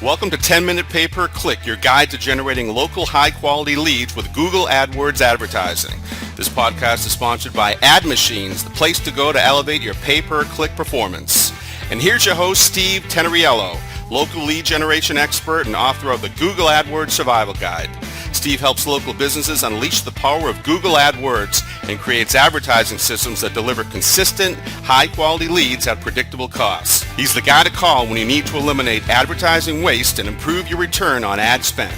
Welcome to 10-Minute Pay-Per-Click, your guide to generating local high-quality leads with Google AdWords advertising. This podcast is sponsored by Ad Machines, the place to go to elevate your pay-per-click performance. And here's your host, Steve Teneriello, local lead generation expert and author of the Google AdWords Survival Guide. Steve helps local businesses unleash the power of Google AdWords and creates advertising systems that deliver consistent, high-quality leads at predictable costs. He's the guy to call when you need to eliminate advertising waste and improve your return on ad spend.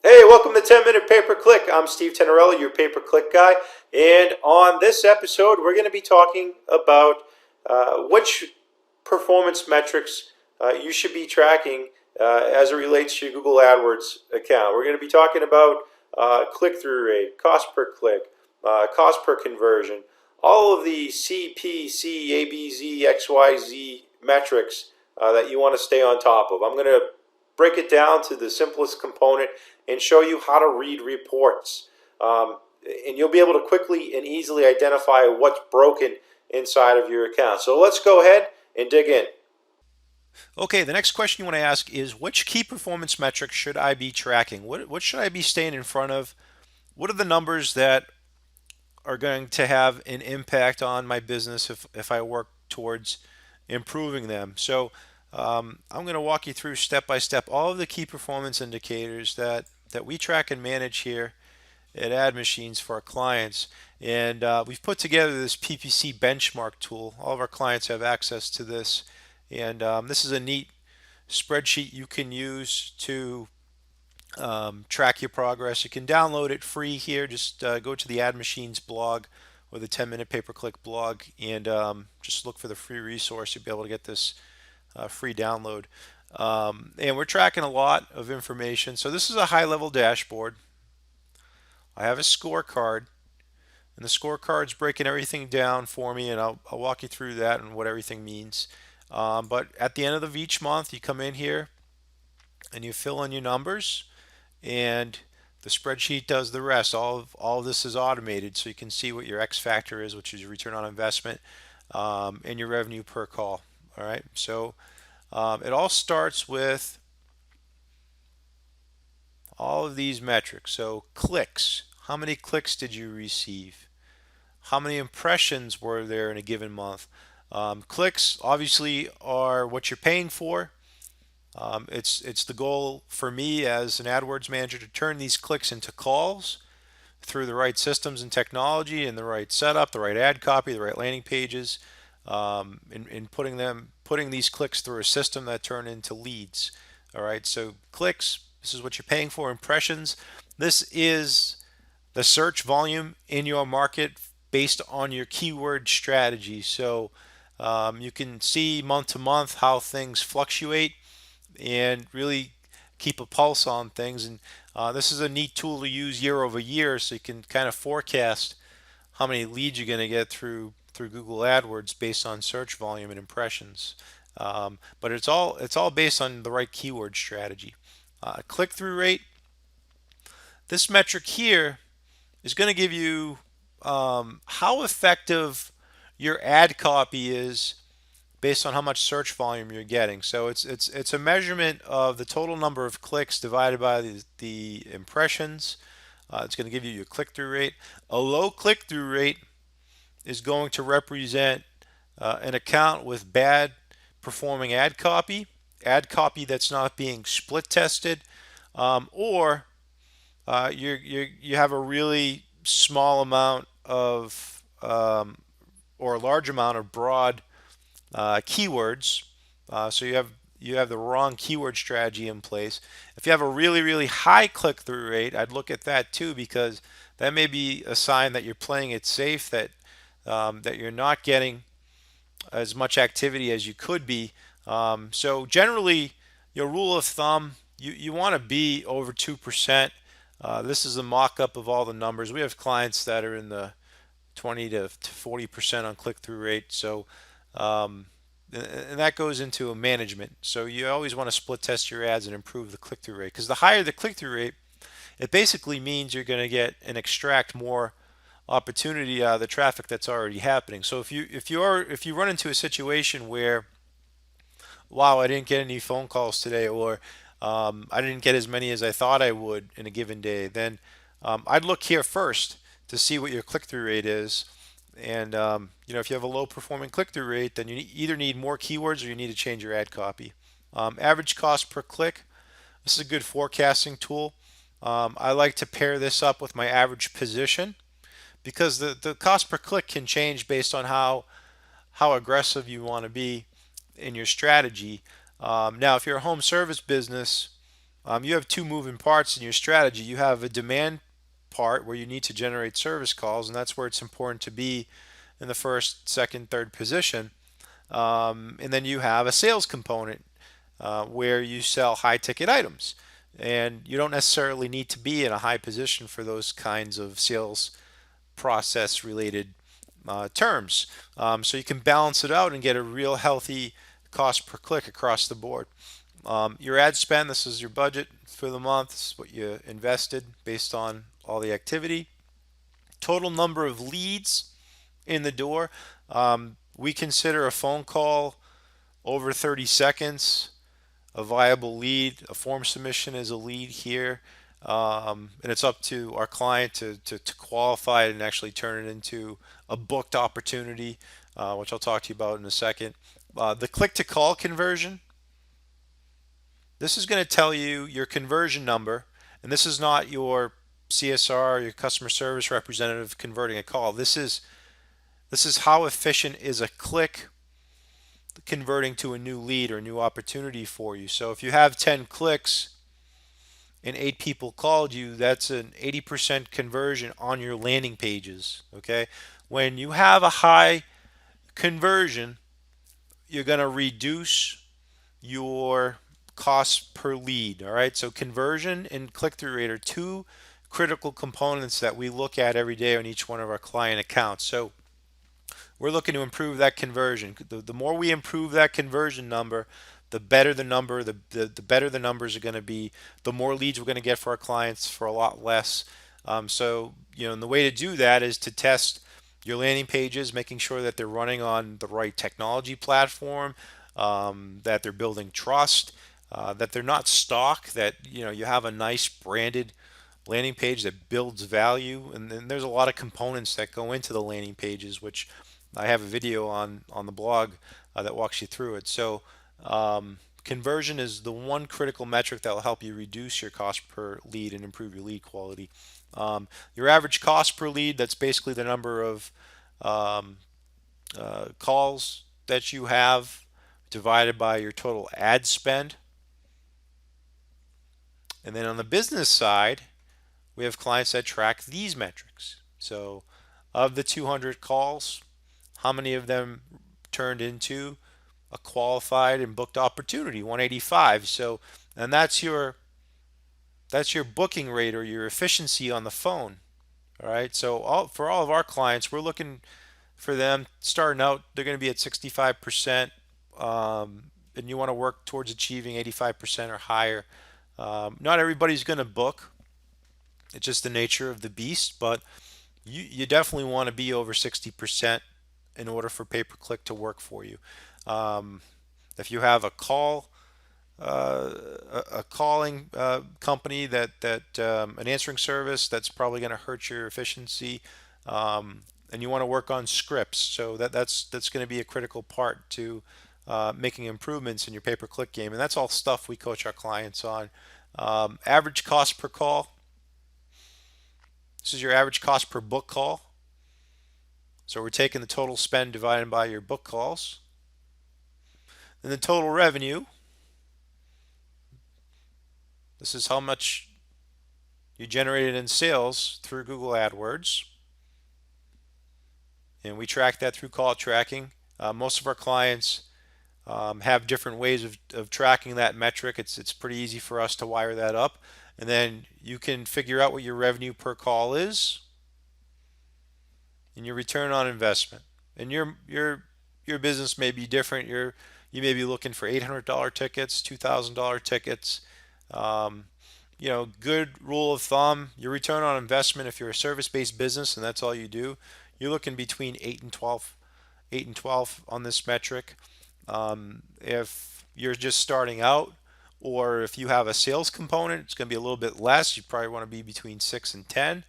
Hey, welcome to 10-Minute Pay-Per-Click. I'm Steve Teneriello, your pay-per-click guy. And on this episode, we're going to be talking about which performance metrics you should be tracking as it relates to your Google AdWords account. We're going to be talking about click-through rate, cost per click, cost per conversion, all of the CPC, ABZ, XYZ metrics that you want to stay on top of. I'm going to break it down to the simplest component and show you how to read reports. And you'll be able to quickly and easily identify what's broken inside of your account. So let's go ahead and dig in. Okay, the next question you want to ask is, which key performance metrics should I be tracking? What should I be staying in front of? What are the numbers that are going to have an impact on my business if I work towards improving them? So I'm going to walk you through step by step all of the key performance indicators that we track and manage here at Ad Machines for our clients. And we've put together this PPC Benchmark Tool. All of our clients have access to this. And this is a neat spreadsheet you can use to track your progress. You can download it free here. Just go to the Ad Machines blog or the 10-Minute Pay-Per-Click blog and just look for the free resource. You'll be able to get this free download. And we're tracking a lot of information. So this is a high-level dashboard. I have a scorecard, and the scorecard's breaking everything down for me, and I'll walk you through that and what everything means. But at the end of each month, you come in here and you fill in your numbers, and the spreadsheet does the rest. All of this is automated, so you can see what your X factor is, which is your return on investment, and your revenue per call. All right, so it all starts with all of these metrics. So clicks, how many clicks did you receive? How many impressions were there in a given month? Clicks obviously are what you're paying for. It's the goal for me as an AdWords manager to turn these clicks into calls through the right systems and technology and the right setup, the right ad copy, the right landing pages, and putting these clicks through a system that turn into leads. All right, so clicks, this is what you're paying for. Impressions, this is the search volume in your market based on your keyword strategy. So you can see month to month how things fluctuate and really keep a pulse on things. And this is a neat tool to use year over year, so you can kind of forecast how many leads you're going to get through Google AdWords based on search volume and impressions. But it's all based on the right keyword strategy. Click-through rate. This metric here is going to give you how effective your ad copy is based on how much search volume you're getting. So it's a measurement of the total number of clicks divided by the impressions. It's going to give you your click-through rate. A low click-through rate is going to represent an account with bad performing ad copy that's not being split tested, or you have a really small amount of or a large amount of broad keywords, so you have the wrong keyword strategy in place. If you have a really high click-through rate, I'd look at that too, because that may be a sign that you're playing it safe, that you're not getting as much activity as you could be. So generally, your rule of thumb, you want to be over 2%. This is a mock-up of all the numbers. We have clients that are in the 20 to 40% on click-through rate. So, and that goes into a management. So you always want to split test your ads and improve the click-through rate, because the higher the click-through rate, it basically means you're going to get and extract more opportunity out of the traffic that's already happening. So if you run into a situation where wow, I didn't get any phone calls today, or I didn't get as many as I thought I would in a given day, then I'd look here first to see what your click-through rate is. And if you have a low performing click-through rate, then you either need more keywords or you need to change your ad copy. Average cost per click. This is a good forecasting tool. I like to pair this up with my average position because the cost per click can change based on how aggressive you want to be in your strategy. Now, if you're a home service business, you have two moving parts in your strategy. You have a demand part where you need to generate service calls, and that's where it's important to be in the first, second, third position. And then you have a sales component where you sell high ticket items. And you don't necessarily need to be in a high position for those kinds of sales process related terms. So you can balance it out and get a real healthy cost per click across the board. Your ad spend, this is your budget for the month. This is what you invested based on all the activity. Total number of leads in the door. We consider a phone call over 30 seconds a viable lead. A form submission is a lead here. And it's up to our client to qualify it and actually turn it into a booked opportunity, which I'll talk to you about in a second. The click to call conversion. This is going to tell you your conversion number, and this is not your CSR, your customer service representative converting a call. This is how efficient is a click converting to a new lead or new opportunity for you. So if you have 10 clicks and 8 people called you, that's an 80% conversion on your landing pages. Okay, when you have a high conversion, you're going to reduce your cost per lead. All right, so conversion and click-through rate are two critical components that we look at every day on each one of our client accounts. So we're looking to improve that conversion. The more we improve that conversion number, the better the number, the better the numbers are going to be, the more leads we're going to get for our clients for a lot less. So, and the way to do that is to test your landing pages, making sure that they're running on the right technology platform, that they're building trust, that they're not stock, that you have a nice branded landing page that builds value. And then there's a lot of components that go into the landing pages, which I have a video on the blog that walks you through it. So conversion is the one critical metric that will help you reduce your cost per lead and improve your lead quality. Your average cost per lead, that's basically the number of calls that you have divided by your total ad spend. And then on the business side, we have clients that track these metrics. So of the 200 calls, how many of them turned into a qualified and booked opportunity? 185. So, and that's your booking rate or your efficiency on the phone. All right. So for all of our clients, we're looking for them starting out, they're going to be at 65%, and you want to work towards achieving 85% or higher. Not everybody's going to book. It's just the nature of the beast, but you definitely want to be over 60% in order for pay-per-click to work for you. If you have a calling company that an answering service, that's probably going to hurt your efficiency, and you want to work on scripts. So that's going to be a critical part to making improvements in your pay-per-click game, and that's all stuff we coach our clients on. Average cost per call. This is your average cost per book call. So we're taking the total spend divided by your book calls. And the total revenue. This is how much you generated in sales through Google AdWords. And we track that through call tracking. Most of our clients have different ways of tracking that metric. It's pretty easy for us to wire that up. And then you can figure out what your revenue per call is and your return on investment. And your business may be different. You may be looking for $800 tickets, $2,000 tickets. Good rule of thumb, your return on investment, if you're a service-based business and that's all you do, you're looking between 8 and 12 on this metric. If you're just starting out, or if you have a sales component, it's going to be a little bit less. You probably want to be between 6 and 10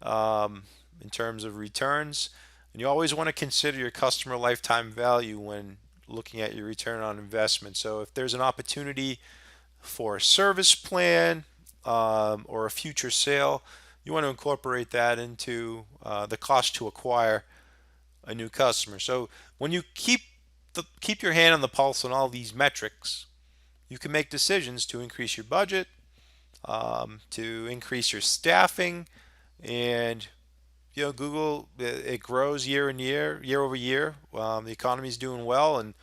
in terms of returns. And you always want to consider your customer lifetime value when looking at your return on investment. So if there's an opportunity for a service plan or a future sale, you want to incorporate that into the cost to acquire a new customer. So when you keep your hand on the pulse on all these metrics, you can make decisions to increase your budget, to increase your staffing, and Google, it grows year over year. The economy is doing well, and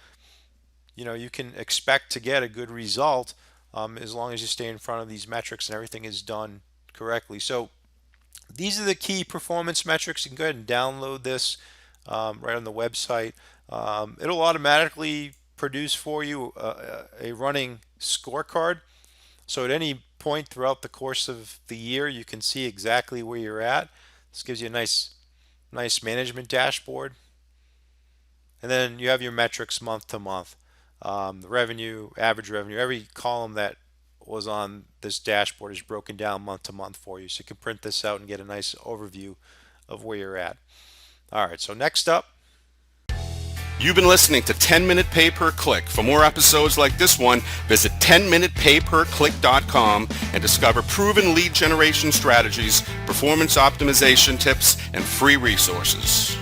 you can expect to get a good result as long as you stay in front of these metrics and everything is done correctly. So these are the key performance metrics. You can go ahead and download this right on the website. It'll automatically produce for you a running scorecard. So at any point throughout the course of the year, you can see exactly where you're at. This gives you a nice management dashboard. And then you have your metrics month to month. The revenue, average revenue, every column that was on this dashboard is broken down month to month for you. So you can print this out and get a nice overview of where you're at. All right, so next up. You've been listening to 10-Minute Pay Per Click. For more episodes like this one, visit 10minutepayperclick.com and discover proven lead generation strategies, performance optimization tips, and free resources.